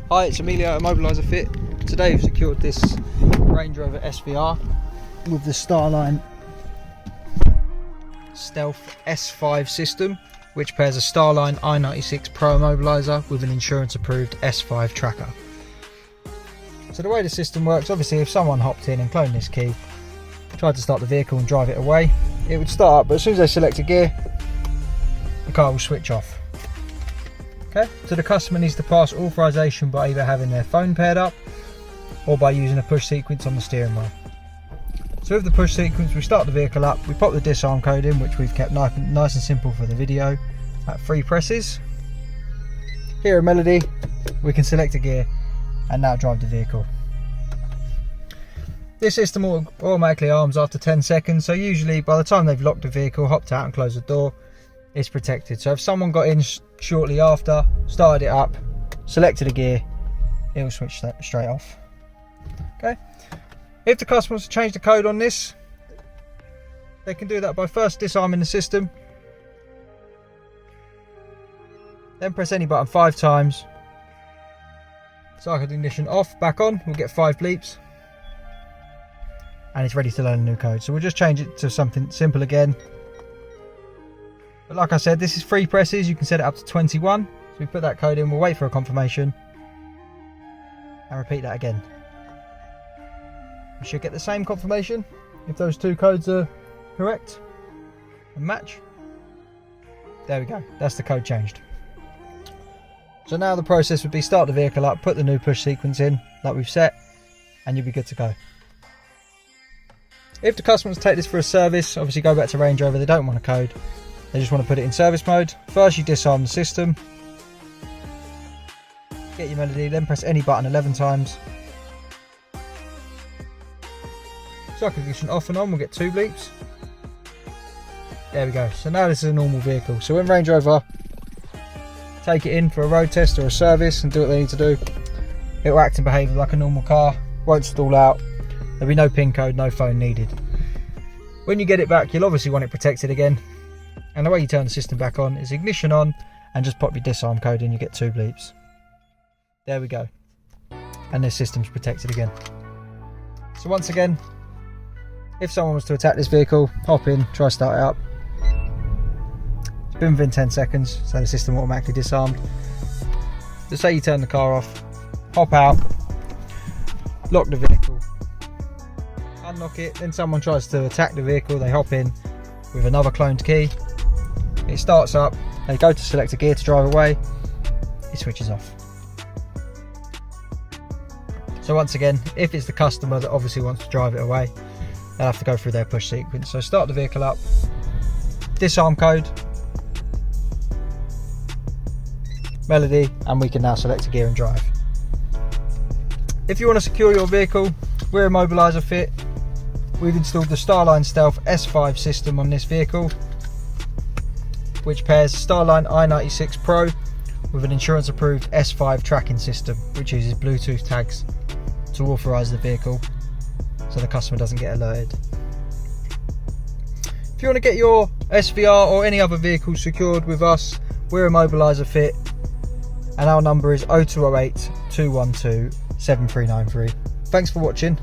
Hi, it's Immobiliser Fit. Today we've secured this Range Rover SVR with the Starline Stealth S5 system, which pairs a Starline i96 Pro immobiliser with an insurance approved S5 tracker. So the way the system works, obviously if someone hopped in and cloned this key, tried to start the vehicle and drive it away, it would start, but as soon as they select a gear, the car will switch off. Okay, so the customer needs to pass authorization by either having their phone paired up or by using a push sequence on the steering wheel. So with the push sequence, we start the vehicle up, we pop the disarm code in, which we've kept nice and simple for the video, at 3 presses. Hear a melody, we can select a gear and now drive the vehicle. This system automatically arms after 10 seconds, so usually by the time they've locked the vehicle, hopped out and closed the door, it's protected. So if someone got in shortly after, started it up, selected a gear, it will switch straight off. Okay. If the customer wants to change the code on this, they can do that by first disarming the system, then press any button 5 times. Cycle ignition off, back on, we'll get 5 bleeps, and it's ready to learn a new code. So we'll just change it to something simple again. But like I said, this is 3 presses, you can set it up to 21. So we put that code in, we'll wait for a confirmation and repeat that again. We should get the same confirmation if those 2 codes are correct and match. There we go, that's the code changed. So now the process would be start the vehicle up, put the new push sequence in like we've set, and you'll be good to go. If the customer wants to take this for a service, obviously go back to Range Rover, they don't want a code. They just want to put it in service mode. First you disarm the system, get your melody, then press any button 11 times. Cycle ignition off and on, we'll get 2 bleeps. There we go, so now this is a normal vehicle. So when Range Rover take it in for a road test or a service and do what they need to do, it will act and behave like a normal car, won't stall out, there'll be no PIN code, no phone needed. When you get it back, you'll obviously want it protected again. And the way you turn the system back on is ignition on and just pop your disarm code in, you get 2 bleeps. There we go. And this system's protected again. So once again, if someone was to attack this vehicle, hop in, try to start it up. It's been within 10 seconds, so the system automatically disarmed. So say you turn the car off, hop out, lock the vehicle, unlock it, then someone tries to attack the vehicle, they hop in with another cloned key. It starts up, they go to select a gear to drive away, it switches off. So once again, if it's the customer that obviously wants to drive it away, they'll have to go through their push sequence. So start the vehicle up, disarm code, melody, and we can now select a gear and drive. If you want to secure your vehicle, we're Immobiliser Fit. We've installed the Starline Stealth S5 system on this vehicle, which pairs Starline i96 Pro with an insurance approved S5 tracking system, which uses Bluetooth tags to authorise the vehicle so the customer doesn't get alerted. If you want to get your SVR or any other vehicle secured with us, we're Immobiliser Fit, and our number is 0208 212 7393. Thanks for watching.